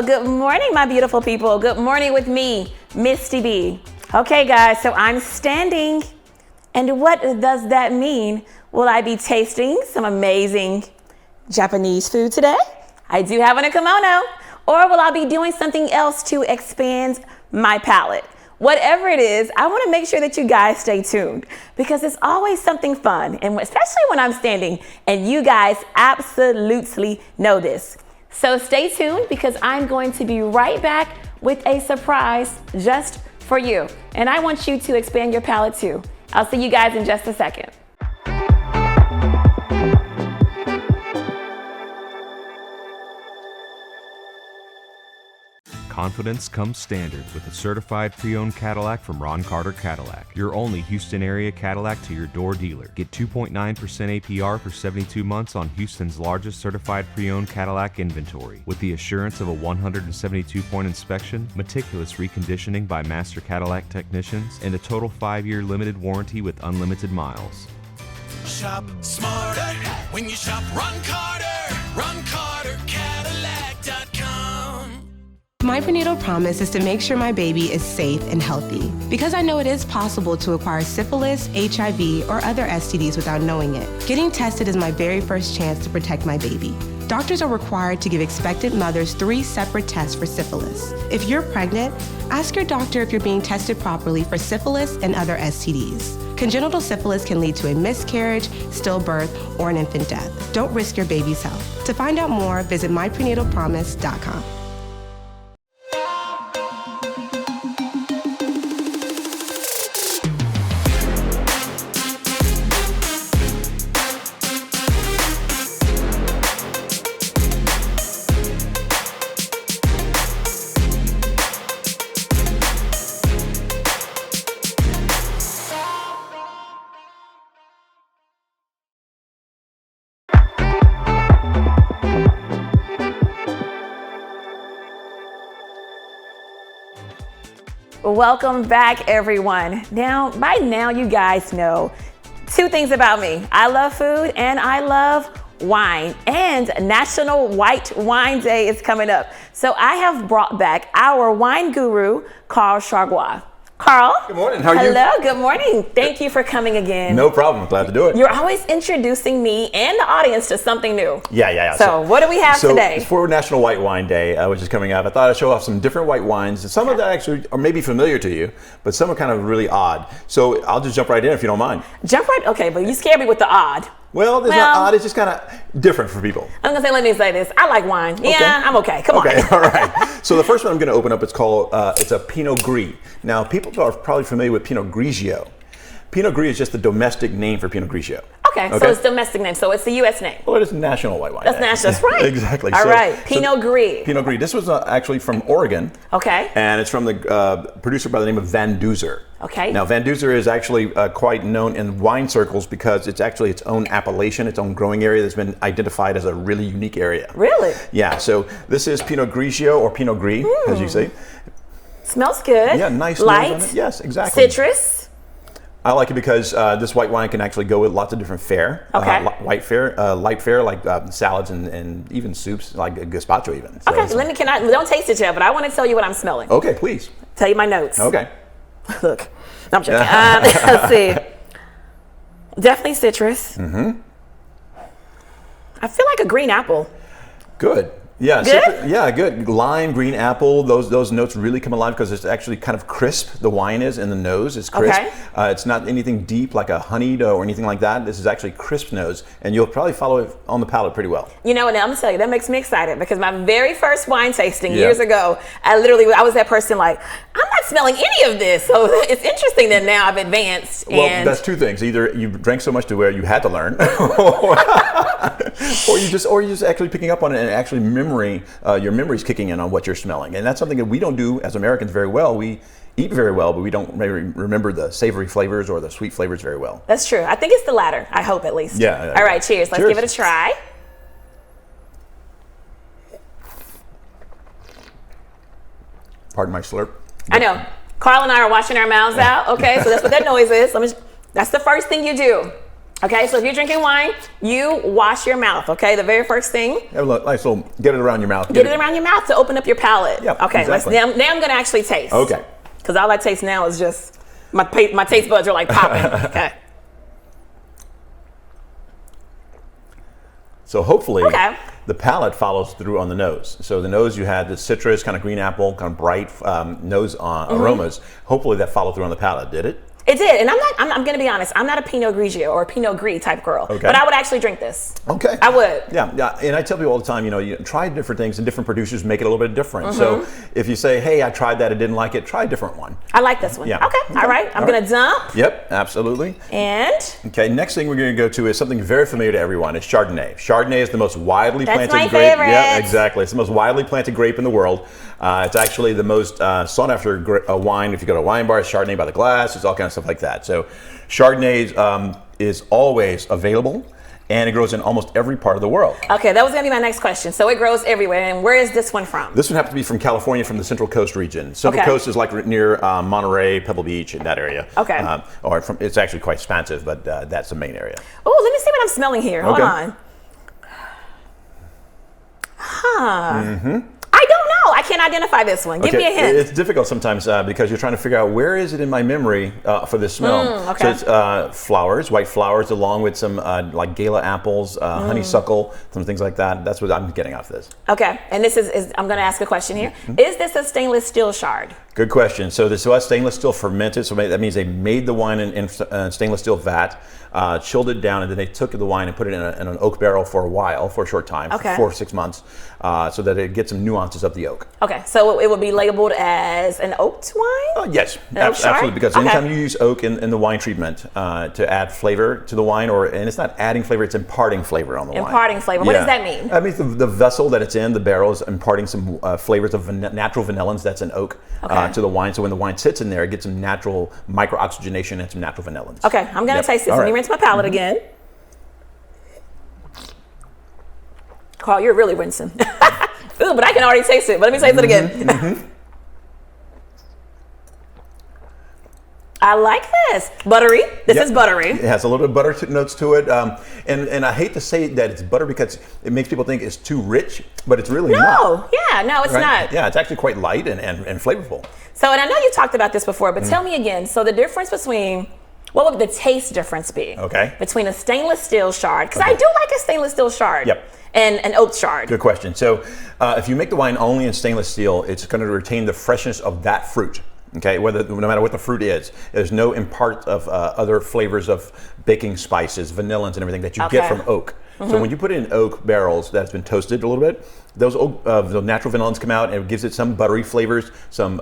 Good morning, my beautiful people. Good morning with me, Misti B. Okay, guys, so I'm standing. And what does that mean? Will I be tasting some amazing Japanese food today? I do have on a kimono. Or will I be doing something else to expand my palate? Whatever it is, I want to make sure that you guys stay tuned because it's always something fun, and especially when I'm standing, and you guys absolutely know this. So stay tuned because I'm going to be right back with a surprise just for you. And I want you to expand your palate too. I'll see you guys in just a second. Confidence comes standard with a certified pre-owned Cadillac from Ron Carter Cadillac, your only Houston area Cadillac to your door dealer. Get 2.9% APR for 72 months on Houston's largest certified pre-owned Cadillac inventory, with the assurance of a 172-point inspection, meticulous reconditioning by master Cadillac technicians, and a total 5-year limited warranty with unlimited miles. Shop smarter when you shop Ron Carter. Ron Carter Cadillac.com. My prenatal promise is to make sure my baby is safe and healthy because I know it is possible to acquire syphilis, HIV, or other STDs without knowing it. Getting tested is my very first chance to protect my baby. Doctors are required to give expectant mothers 3 separate tests for syphilis. If you're pregnant, ask your doctor if you're being tested properly for syphilis and other STDs. Congenital syphilis can lead to a miscarriage, stillbirth, or an infant death. Don't risk your baby's health. To find out more, visit myprenatalpromise.com. Welcome back, everyone. By now, you guys know 2 things about me. I love food and I love wine. And National White Wine Day is coming up. So I have brought back our wine guru, Carl Chargois. Carl. Good morning. How are you? Hello. Good morning. Thank you for coming again. No problem. Glad to do it. You're always introducing me and the audience to something new. Yeah. So what do we have today? For National White Wine Day, which is coming up, I thought I'd show off some different white wines. Some of that actually are maybe familiar to you, but some are kind of really odd. So I'll just jump right in if you don't mind. Okay, but you scared me with the odd. Well, it's not odd. It's just kind of different for people. I'm going to say, let me say this. I like wine. Okay. Yeah, I'm okay. Come on. Okay, all right. So the first one I'm going to open up, it's called, it's a Pinot Gris. Now, people are probably familiar with Pinot Grigio. Pinot Gris is just the domestic name for Pinot Grigio. Okay, so it's domestic name, so it's the U.S. name. Well, it is National White Wine Day. That's right. Exactly. All right, Pinot Gris. Pinot Gris. This was actually from Oregon. Okay. And it's from the producer by the name of Van Duzer. Okay. Now, Van Duzer is actually quite known in wine circles because it's actually its own appellation, its own growing area that's been identified as a really unique area. Really? Yeah, so this is Pinot Grigio or Pinot Gris, as you say. Smells good. Yeah, nice. Light. Nose on it. Yes, exactly. Citrus. I like it because this white wine can actually go with lots of different fare. Okay. White fare, light fare, like salads and even soups, like gazpacho even. So Okay, don't taste it yet, but I want to tell you what I'm smelling. Okay, please. Tell you my notes. Okay. Look, I'm joking. Let's see. Definitely citrus. Mm-hmm. I feel like a green apple. Good. Yeah, Good? Good. Lime, green apple, those notes really come alive because it's actually kind of crisp. The wine is in the nose. It's crisp. Okay. It's not anything deep like a honeyed or anything like that. This is actually crisp nose, and you'll probably follow it on the palate pretty well. You know what? I'm gonna tell you that makes me excited because my very first wine tasting years ago, I was that person like, I'm not smelling any of this. So it's interesting that now I've advanced. Well, that's 2 things. Either you drank so much to where you had to learn, or you're just actually picking up on it and actually your memory's kicking in on what you're smelling. And that's something that we don't do as Americans very well. We eat very well, but we don't maybe remember the savory flavors or the sweet flavors very well. That's true. I think it's the latter. I hope at least. Yeah. All right, cheers. Let's give it a try. Pardon my slurp. I know. Carl and I are washing our mouths out. Okay, so that's what that noise is. That's the first thing you do. Okay, so if you're drinking wine, you wash your mouth, okay? The very first thing. Have a nice little, get it around your mouth. Get it around your mouth to open up your palate. Yep, okay, exactly. now I'm gonna actually taste. Okay. Because all I taste now is just, my taste buds are like popping. Okay. So hopefully Okay. the palate follows through on the nose. So the nose, you had the citrus, kind of green apple, kind of bright nose aromas. Hopefully that followed through on the palate. Did it? It did, and I'm going to be honest. I'm not a Pinot Grigio or a Pinot Gris type girl, Okay. but I would actually drink this. Okay. I would. Yeah, and I tell people all the time, you try different things, and different producers make it a little bit different. So if you say, hey, I tried that, I didn't like it, try a different one. I like this one. Yeah. Okay. All right. I'm going to dump. Yep, absolutely. And Okay, next thing we're going to go to is something very familiar to everyone. It's Chardonnay. Chardonnay is the most widely That's planted my grape. favorite. Yeah, exactly. It's the most widely planted grape in the world. It's actually the most sought after wine. If you go to a wine bar, it's Chardonnay by the glass. It's all kinds of stuff like that. So Chardonnay is always available, and it grows in almost every part of the world. okay, that was going to be my next question. So it grows everywhere, and where is this one from? This one happens to be from California, from the Central Coast region. Central Okay. Coast is like near Monterey, Pebble Beach, in that area. Okay. It's actually quite expansive, but that's the main area. Oh, let me see what I'm smelling here. Hold Okay. on. I don't know. I can't identify this one. Give me a hint. It's difficult sometimes because you're trying to figure out where is it in my memory for this smell. okay. So it's flowers, white flowers, along with some like gala apples, honeysuckle, some things like that. That's what I'm getting out of this. Okay, and this is I'm going to ask a question here. Is this a stainless steel shard? Good question. So this was stainless steel fermented. So that means they made the wine in stainless steel vat, chilled it down, and then they took the wine and put it in an oak barrel for a while, for a short time, Okay. 4 or 6 months, so that it gets some nuances of the oak. Okay, so it would be labeled as an oaked wine? Yes, An oak shard? absolutely. Because Okay. anytime you use oak in the wine treatment to add flavor to the wine, and it's not adding flavor, it's imparting flavor on the wine. Imparting flavor. What does that mean? That means the vessel that it's in, the barrel, is imparting some flavors of natural vanillins that's in oak Okay. to the wine. So when the wine sits in there, it gets some natural micro-oxygenation and some natural vanillins. Okay, I'm going to Yep. taste this. All Let me right. rinse my palate again. Carl, you're really rinsing. Ooh, but I can already taste it. But let me taste it again. I like this. Buttery. This Yep. is buttery. It has a little bit of butter notes to it. And I hate to say that it's butter because it makes people think it's too rich, but it's really not. No, it's Right? not. Yeah, it's actually quite light and flavorful. So, and I know you talked about this before, but tell me again. So the difference between, what would the taste difference be? Okay. Between a stainless steel shard, because I do like a stainless steel shard. Yep. And an oak shard. Good question. So if you make the wine only in stainless steel, it's going to retain the freshness of that fruit. Okay, no matter what the fruit is, there's no impart of other flavors of baking spices, vanillins, and everything that you get Okay. from oak. So when you put it in oak barrels that's been toasted a little bit, those the natural vanillins come out, and it gives it some buttery flavors, some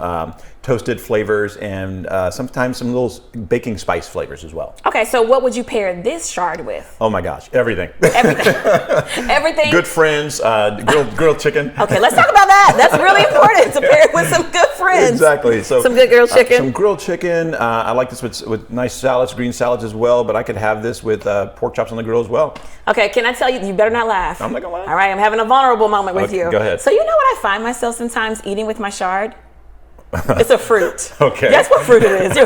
toasted flavors, and sometimes some little baking spice flavors as well. Okay, so what would you pair this shard with? Oh my gosh, everything. Everything. Good friends, grilled chicken. Okay, let's talk about that. That's really important to pair it with some good friends. Exactly. So some good grilled chicken. Some grilled chicken. I like this with nice salads, green salads as well. But I could have this with pork chops on the grill as well. Okay, can I tell you? You better not laugh. I'm not gonna laugh. All right, I'm having a vulnerable moment with Okay, you. go ahead. So you know what I find myself sometimes eating with my shard? It's a fruit. Okay. Guess what fruit it is?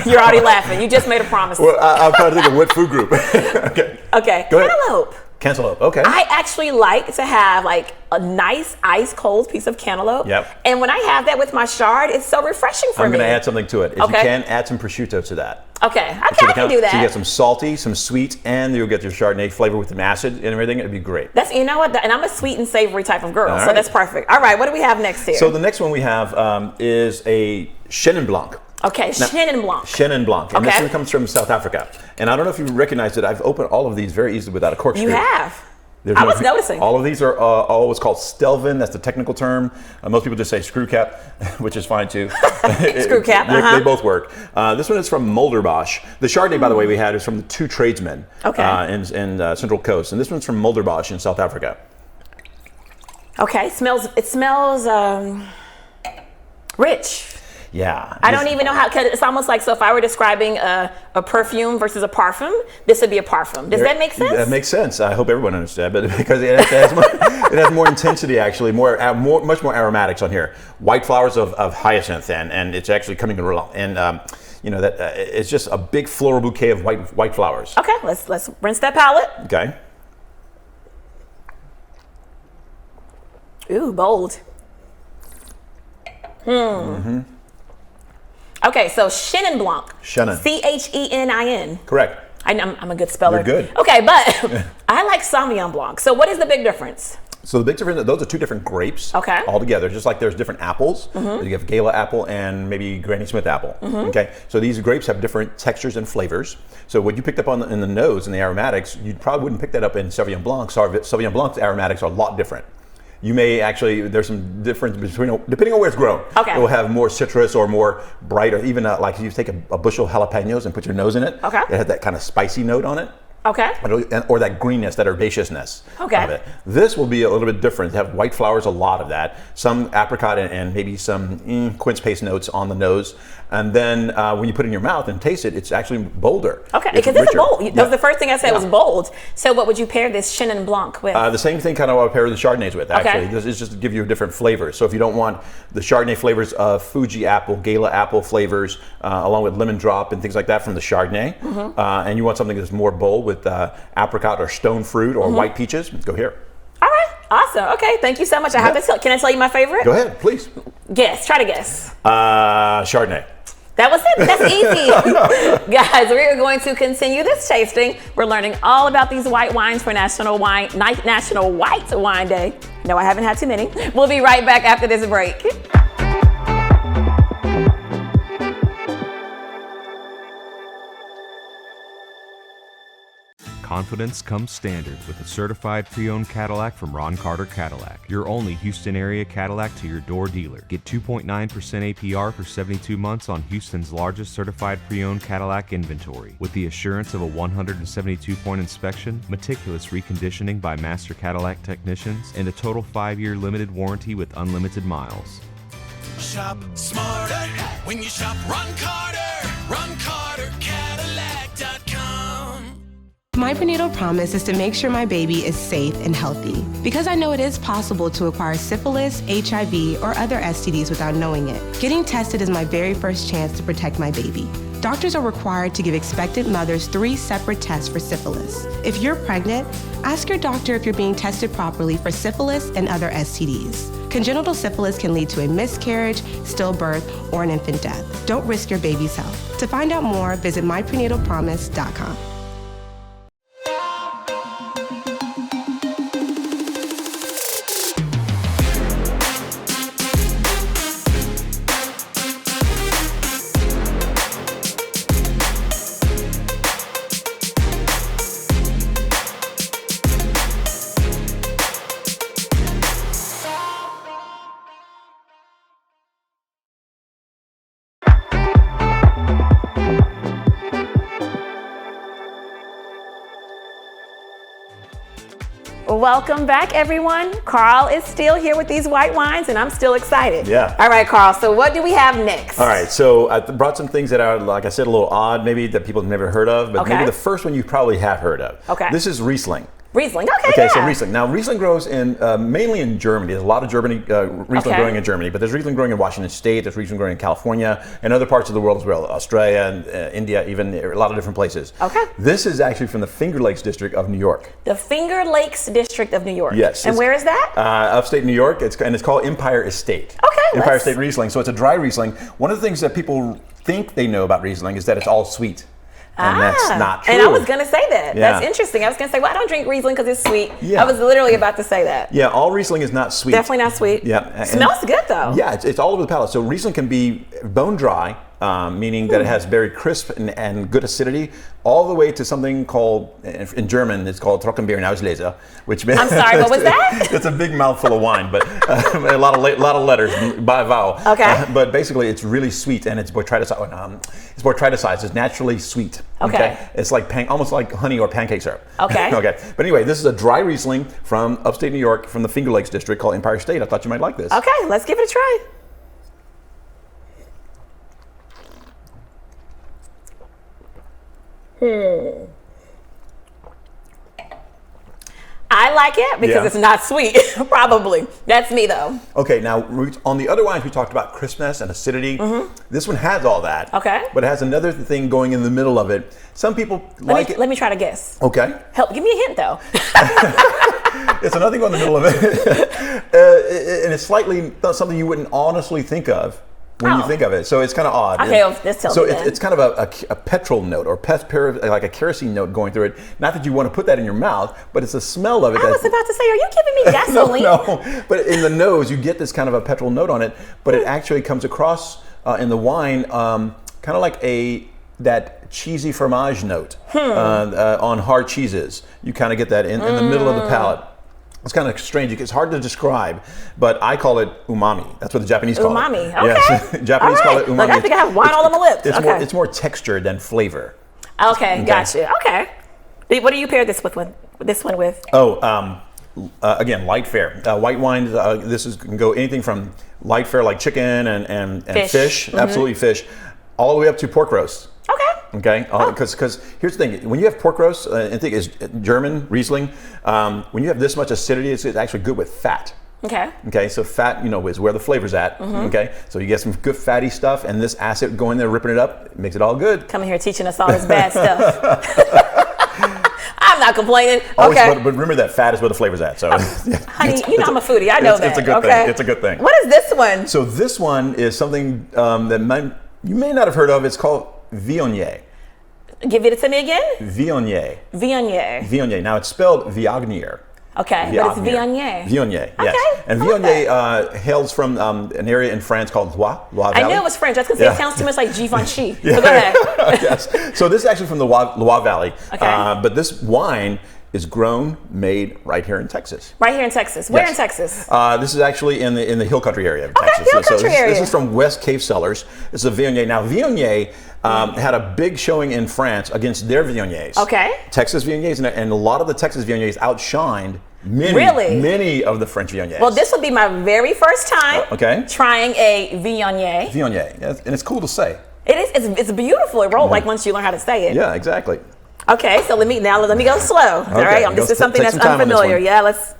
You're already laughing. You just made a promise. Well, I'm trying to think of what food group. Okay. Okay, Go ahead. cantaloupe. Cantaloupe. Okay. I actually like to have like a nice ice cold piece of cantaloupe. Yep. And when I have that with my shard, it's so refreshing for I'm me. going to add something to it. If Okay. you can, add some prosciutto to that. Okay, I can do that. So you get some salty, some sweet, and you'll get your Chardonnay flavor with some acid and everything. It'd be great. That's, you know what, and I'm a sweet and savory type of girl, All so right. that's perfect. All right, what do we have next here? So the next one we have is a Chenin Blanc. Okay, Chenin Blanc. Chenin Blanc. And this Okay. one comes from South Africa. And I don't know if you recognize it. I've opened all of these very easily without a corkscrew. You have. There's I was noticing. All of these are all what's called Stelvin. That's the technical term. Most people just say screw cap, which is fine too. Screw cap, They both work. This one is from Mulderbosch. The Chardonnay, by the way, we had is from the Two Tradesmen Okay. in Central Coast. And this one's from Mulderbosch in South Africa. Okay, it smells rich. Yeah. I don't even know how, cause it's almost like, so if I were describing a perfume versus a parfum, this would be a parfum. Does that make sense? That makes sense. I hope everyone understands, but because it has more intensity, actually, much more aromatics on here. White flowers of hyacinth, and it's actually coming in it's just a big floral bouquet of white flowers. Okay, let's rinse that palette. Okay. Ooh, bold. Okay, so Chenin Blanc. Chenin. Chenin. Correct. I'm a good speller. You're good. Okay, but I like Sauvignon Blanc. So what is the big difference? So the big difference, those are two different grapes Okay. altogether, just like there's different apples. You have Gala apple and maybe Granny Smith apple. Okay, so these grapes have different textures and flavors. So what you picked up on in the nose and the aromatics, you probably wouldn't pick that up in Sauvignon Blanc. Sauvignon Blanc's aromatics are a lot different. You may actually, there's some difference between, depending on where it's grown. Okay. It will have more citrus or more bright, or even like if you take a bushel of jalapenos and put your nose in it, Okay. it has that kind of spicy note on it. Okay. Or that greenness, that herbaceousness Okay. of it. This will be a little bit different. They have white flowers, a lot of that. Some apricot and maybe some quince paste notes on the nose. And then when you put it in your mouth and taste it, it's actually bolder. Okay, It's because it's a richer. bold. That was the first thing I said Yeah. was bold. So what would you pair this Chenin Blanc with? The same thing kind of I would pair the Chardonnays with, actually. Okay. This is just to give you a different flavor. So if you don't want the Chardonnay flavors of Fuji apple, Gala apple flavors, along with lemon drop and things like that from the Chardonnay, and you want something that's more bold with apricot or stone fruit or white peaches, go here. All right, awesome. Okay, thank you so much. Can I tell you my favorite? Go ahead, please. Guess. Try to guess. Chardonnay. That was it. That's easy. Guys, we are going to continue this tasting. We're learning all about these white wines for National White Wine Day. No, I haven't had too many. We'll be right back after this break. Confidence comes standard with a certified pre-owned Cadillac from Ron Carter Cadillac, your only Houston area Cadillac to your door dealer. Get 2.9% APR for 72 months on Houston's largest certified pre-owned Cadillac inventory, with the assurance of a 172-point inspection, meticulous reconditioning by master Cadillac technicians, and a total 5-year limited warranty with unlimited miles. Shop smarter when you shop Ron Carter. Ron Carter Cadillac.com. My prenatal promise is to make sure my baby is safe and healthy, because I know it is possible to acquire syphilis, HIV, or other STDs without knowing it. Getting tested is my very first chance to protect my baby. Doctors are required to give expectant mothers 3 separate tests for syphilis. If you're pregnant, ask your doctor if you're being tested properly for syphilis and other STDs. Congenital syphilis can lead to a miscarriage, stillbirth, or an infant death. Don't risk your baby's health. To find out more, visit myprenatalpromise.com. Welcome back, everyone. Carl is still here with these white wines, and I'm still excited. Yeah. All right, Carl, so what do we have next? All right, so I brought some things that are, like I said, a little odd, maybe that people have never heard of, but Okay. maybe the first one you probably have heard of. Okay. This is Riesling. Riesling, okay, Okay, yeah. so Riesling. Now, Riesling grows in mainly in Germany. There's a lot of Riesling Okay. growing in Germany, but there's Riesling growing in Washington State, there's Riesling growing in California, and other parts of the world as well, Australia and India, even a lot of different places. Okay. This is actually from the Finger Lakes district of New York. The Finger Lakes District of New York. Yes. And where is that? Upstate New York, and it's called Empire Estate. Okay, Empire let's- Estate Riesling. So it's a dry Riesling. One of the things that people think they know about Riesling is that it's all sweet. And that's not true. And I was going to say that. Yeah. That's interesting. I was going to say, well, I don't drink Riesling because it's sweet. Yeah. I was literally about to say that. Yeah, all Riesling is not sweet. Definitely not sweet. Yeah. and- Smells good, though. Yeah, it's all over the palate. So Riesling can be bone dry, meaning that it has very crisp and good acidity, all the way to something called, in German, it's called Trockenbeerenauslese, which means... I'm sorry, what was that? It's a big mouthful of wine, but a lot of letters by vowel. Okay. But basically, it's really sweet, and it's botryticized. It's naturally sweet. Okay. It's like almost like honey or pancake syrup. Okay. Okay. But anyway, this is a dry Riesling from upstate New York, from the Finger Lakes district called Empire State. I thought you might like this. Okay, let's give it a try. I like it because Yeah. it's not sweet. Probably. That's me though. Okay, now on the other wines we talked about crispness and acidity. This one has all that. Okay. But it has another thing going in the middle of it. Some people like it. Let me try to guess. Okay. Help. Give me a hint though. It's another thing on the middle of it. And it's slightly something you wouldn't honestly think of when you think of it. So it's kind of odd. Okay, well, let's tell so me then. it's kind of a petrol note or like a kerosene note going through it. Not that you want to put that in your mouth, but it's the smell of it. I was about to say, are you giving me gasoline? No. But in the nose, you get this kind of a petrol note on it, but it actually comes across in the wine kind of like that cheesy fromage note on hard cheeses. You kind of get that in the middle of the palate. It's kind of strange. It's hard to describe, but I call it umami. That's what the Japanese call it. Umami. Okay. Yes. Japanese call it umami. Look, I think I have wine all on my lips. Okay. It's more texture than flavor. Okay, gotcha. Okay. What do you pair this one with? Oh, again, light fare. White wines. This can go anything from light fare like chicken and fish. Absolutely fish, all the way up to pork roast. Okay, because here's the thing: when you have pork roast, I think it's German Riesling. When you have this much acidity, it's actually good with fat. Okay, so fat, is where the flavor's at. Okay, so you get some good fatty stuff, and this acid going there, ripping it up, makes it all good. Coming here teaching us all this bad stuff. I'm not complaining. Always, okay, but remember that fat is where the flavor's at. So, honey, I'm a foodie. I know that. It's a good thing. It's a good thing. What is this one? So this one is something that you may not have heard of. It's called Viognier. Give it to me again. Viognier. Viognier. Viognier. Now it's spelled Viognier. Okay, but it's Viognier. Viognier, yes. Okay. And Viognier hails from an area in France called Loire Valley. I knew it was French. I was going to say it sounds too much like Givenchy. Yeah. So go ahead. Yes. So this is actually from the Loire Valley. Okay. But this wine is made right here in Texas. Right here in Texas. Where Yes. in Texas? This is actually in the Hill Country area of Okay, Texas. Hill Country area. This is from West Cave Cellars. This is a Viognier. Now Viognier had a big showing in France against their Viogniers. Okay. Texas Viogniers, and a lot of the Texas Viogniers outshined many of the French Viogniers. Well, this would be my very first time trying a Viognier. Viognier, yes, and it's cool to say. It is. It's beautiful. It rolled like once you learn how to say it. Yeah, exactly. Okay, so let me go slow. All right, this is something that's unfamiliar. Yeah, let's.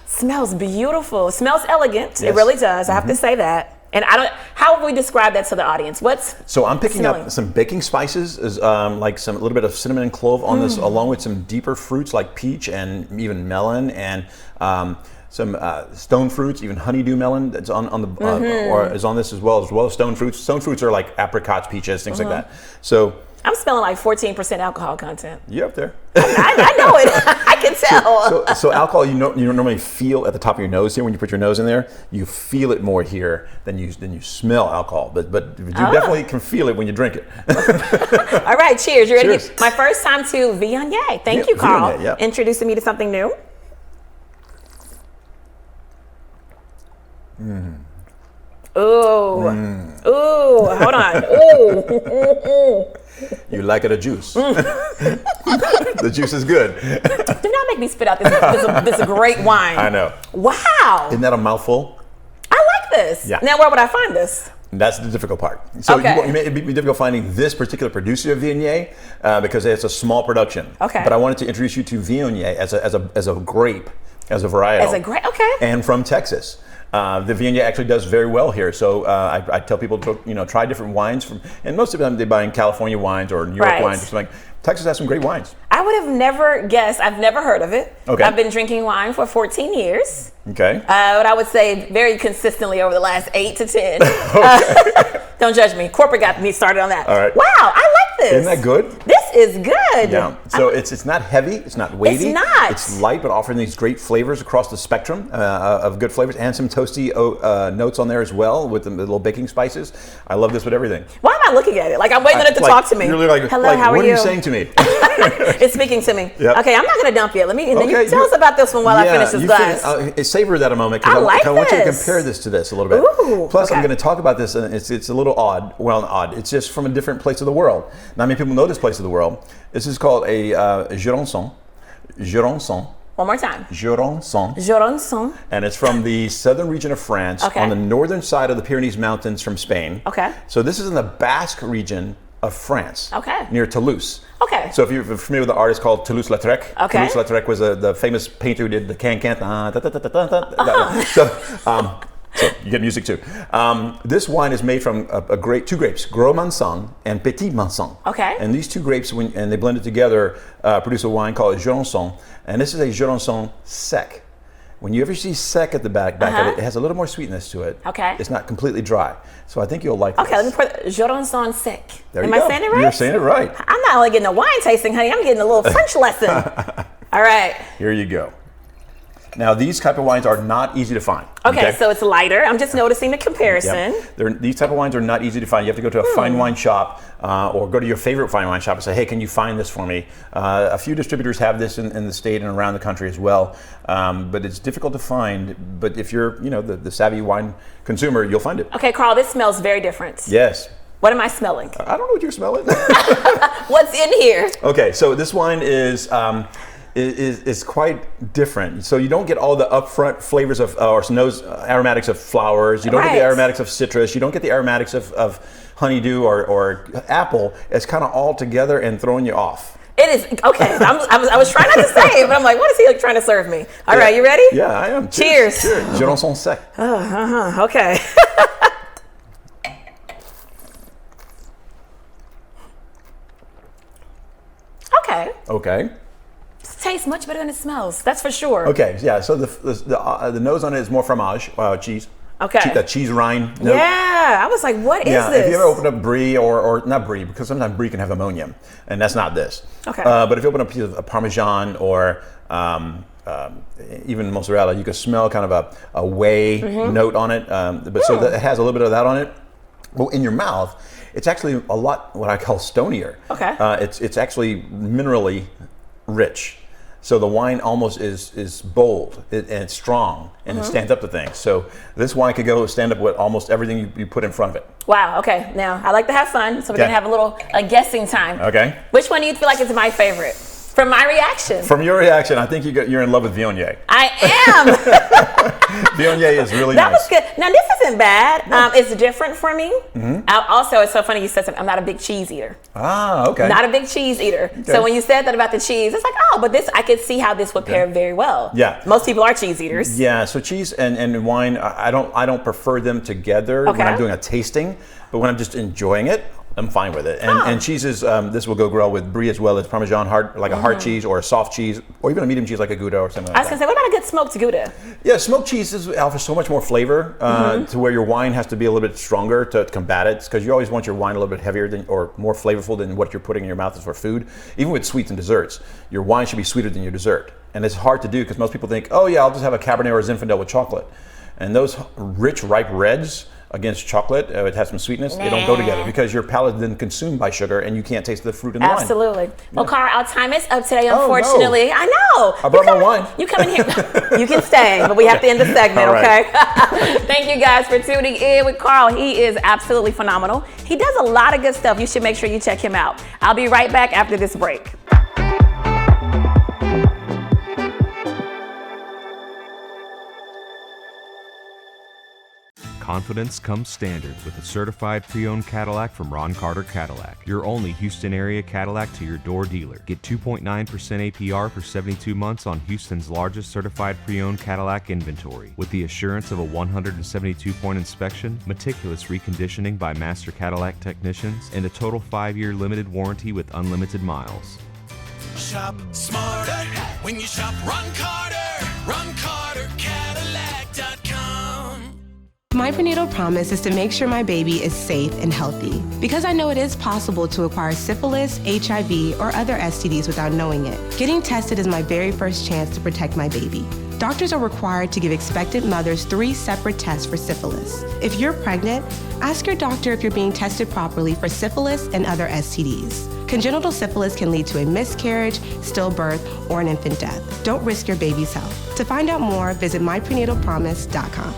Smells beautiful. Smells elegant. Yes. It really does. I have to say that. And how would we describe that to the audience? So I'm picking up some baking spices, like a little bit of cinnamon and clove on this, along with some deeper fruits like peach and even melon and some stone fruits, even honeydew melon that's on the or is on this as well as stone fruits. Stone fruits are like apricots, peaches, things like that. So I'm smelling like 14% alcohol content. You're up there. I know it. I can tell. So alcohol, you don't normally feel at the top of your nose here when you put your nose in there. You feel it more here than you smell alcohol. But you definitely can feel it when you drink it. All right, cheers. You ready? Cheers. My first time to Viognier. Thank you, Carl, Viognier, introducing me to something new. Ooh. Ooh, hold on. Ooh. You like it a juice. The juice is good. Do not make me spit out this great wine. I know. Wow. Isn't that a mouthful? I like this. Yeah. Now, where would I find this? That's the difficult part. So Okay. it may be difficult finding this particular producer of Viognier because it's a small production. Okay. But I wanted to introduce you to Viognier as a grape, as a varietal. As a grape, okay. And from Texas. The Viognier actually does very well here. So I tell people to try different wines and most of them they buy in California wines or New York wines or something. Texas has some great wines. I would have never guessed. I've never heard of it. Okay. I've been drinking wine for 14 years. Okay. But I would say very consistently over the last 8 to 10. Don't judge me. Corporate got me started on that. All right. Wow, I like this. Isn't that good? This is good. Yeah. So it's not heavy, it's not weighty. It's not. It's light, but offering these great flavors across the spectrum of good flavors, and some toasty notes on there as well with the little baking spices. I love this with everything. Why am I looking at it? Like I'm waiting on it to talk to me. You're like, hello, how are what you? are you saying to me? It's speaking to me. Yep. Okay, I'm not going to dump you. Let me. And then Okay, you tell us about this one while I finish this glass. Savor that a moment I like I want you to this. compare this to this a little bit. Ooh, Plus, I'm okay. going to talk about this, and it's a little odd. Well, not odd. It's just from a different place of the world. Not many people know this place of the world. This is called a Jurançon. Jurançon. One more time. Jurançon. Jurançon. And it's from the southern region of France, Okay. on the northern side of the Pyrenees Mountains from Spain. Okay. So this is in the Basque region of France. Okay. Near Toulouse. Okay. So if you're familiar with the artist called Toulouse-Lautrec, Okay. Toulouse-Lautrec was the famous painter who did the can-can. So you get music too. This wine is made from two grapes, Gros Mansan and Petit Mansan. Okay. And these two grapes, and they blend it together, produce a wine called Jurançon. And this is a Jurançon sec. When you ever see sec at the back of it, it has a little more sweetness to it. Okay. It's not completely dry. So I think you'll like this. Okay, let me put Jurançon sec. There Am you go. I saying it right? You're saying it right. I'm not only getting a wine tasting, honey, I'm getting a little French lesson. All right. Here you go. Now, these type of wines are not easy to find. Okay, so it's lighter. I'm just noticing the comparison. Yep. These type of wines are not easy to find. You have to go to a fine wine shop or go to your favorite fine wine shop and say, hey, can you find this for me? A few distributors have this in the state and around the country as well, but it's difficult to find. But if you're, the savvy wine consumer, you'll find it. Okay, Carl, this smells very different. Yes. What am I smelling? I don't know what you're smelling. What's in here? Okay, so this wine is quite different. So you don't get all the upfront flavors of aromatics of flowers. You don't get the aromatics of citrus. You don't get the aromatics of honeydew or apple. It's kind of all together and throwing you off. It is, okay. I was trying not to say it, but I'm like, what is he trying to serve me? All right, you ready? Yeah, I am. Cheers. Cheers. Jurançon sec. Okay. Okay. Tastes much better than it smells. That's for sure. Okay, yeah. So the nose on it is more fromage, cheese. Okay. The cheese rind note. Yeah, I was like, what is Yeah, this? if you ever open up brie or not brie, because sometimes brie can have ammonia, and that's not this. Okay. But if you open up a piece of Parmesan or even mozzarella, you can smell kind of a whey note on it. So that it has a little bit of that on it. Well, in your mouth, it's actually a lot what I call stonier. Okay. It's actually minerally rich. So the wine almost is bold and it's strong and it stands up to things. So this wine could go stand up with almost everything you put in front of it. Wow, okay. Now, I like to have fun, so we're going to have a little guessing time. Okay. Which one do you feel like is my favorite? From my reaction. From your reaction, I think you're in love with Viognier. I am. Viognier is really That nice. was good. Now, this isn't bad. It's different for me. Also, it's so funny you said something. I'm not a big cheese eater. Ah, okay. Not a big cheese eater. So when you said that about the cheese, it's like, oh, but this, I could see how this would pair very well. Yeah. Most people are cheese eaters. Yeah, so cheese and wine, I don't prefer them together when I'm doing a tasting, but when I'm just enjoying it, I'm fine with it. And cheeses, this will go well with brie as well as Parmesan, like a hard cheese or a soft cheese, or even a medium cheese like a Gouda or something like that. I was going to say, what about a good smoked Gouda? Yeah, smoked cheese offers so much more flavor to where your wine has to be a little bit stronger to combat it, because you always want your wine a little bit heavier or more flavorful than what you're putting in your mouth is for food. Even with sweets and desserts, your wine should be sweeter than your dessert. And it's hard to do because most people think, oh yeah, I'll just have a Cabernet or a Zinfandel with chocolate. And those rich, ripe reds against chocolate, it has some sweetness, they don't go together because your palate is then consumed by sugar and you can't taste the fruit in the wine. Absolutely. Well, Carl, our time is up today, Oh, unfortunately. no. I know. I brought my wine. You come in here. You can stay, but we have to end the segment, All right. okay? Thank you guys for tuning in with Carl. He is absolutely phenomenal. He does a lot of good stuff. You should make sure you check him out. I'll be right back after this break. Confidence comes standard with a certified pre-owned Cadillac from Ron Carter Cadillac, your only Houston area Cadillac to your door dealer. Get 2.9% APR for 72 months on Houston's largest certified pre-owned Cadillac inventory, with the assurance of a 172-point inspection, meticulous reconditioning by master Cadillac technicians, and a total 5-year limited warranty with unlimited miles. Shop smarter when you shop Ron Carter. RonCarterCadillac.com. My prenatal promise is to make sure my baby is safe and healthy, because I know it is possible to acquire syphilis, HIV, or other STDs without knowing it. Getting tested is my very first chance to protect my baby. Doctors are required to give expectant mothers 3 separate tests for syphilis. If you're pregnant, ask your doctor if you're being tested properly for syphilis and other STDs. Congenital syphilis can lead to a miscarriage, stillbirth, or an infant death. Don't risk your baby's health. To find out more, visit myprenatalpromise.com.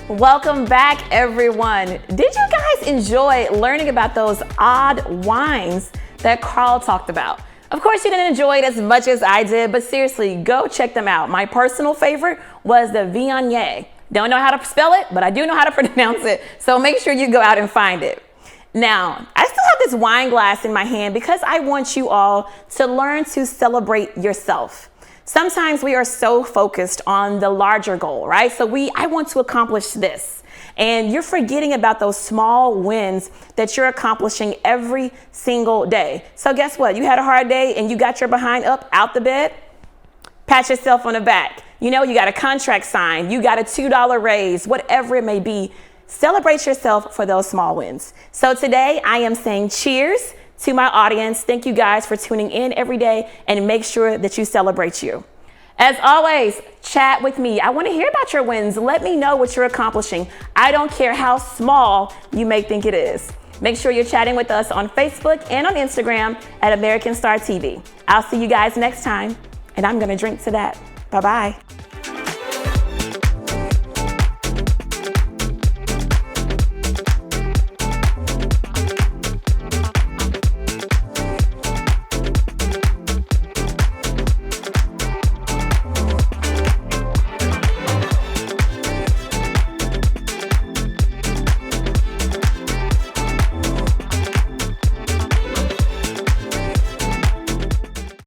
Welcome back, everyone. Did you guys enjoy learning about those odd wines that Carl talked about? Of course, you didn't enjoy it as much as I did, but seriously, go check them out. My personal favorite was the Viognier. Don't know how to spell it, but I do know how to pronounce it, so make sure you go out and find it. Now, I still have this wine glass in my hand because I want you all to learn to celebrate yourself. Sometimes we are so focused on the larger goal, right? So I want to accomplish this. And you're forgetting about those small wins that you're accomplishing every single day. So guess what? You had a hard day and you got your behind up out the bed. Pat yourself on the back. You know, you got a contract signed, you got a $2 raise, whatever it may be. Celebrate yourself for those small wins. So today I am saying cheers to my audience. Thank you guys for tuning in every day, and make sure that you celebrate you. As always, chat with me. I want to hear about your wins. Let me know what you're accomplishing. I don't care how small you may think it is. Make sure you're chatting with us on Facebook and on Instagram at American Star TV. I'll see you guys next time, and I'm going to drink to that. Bye-bye.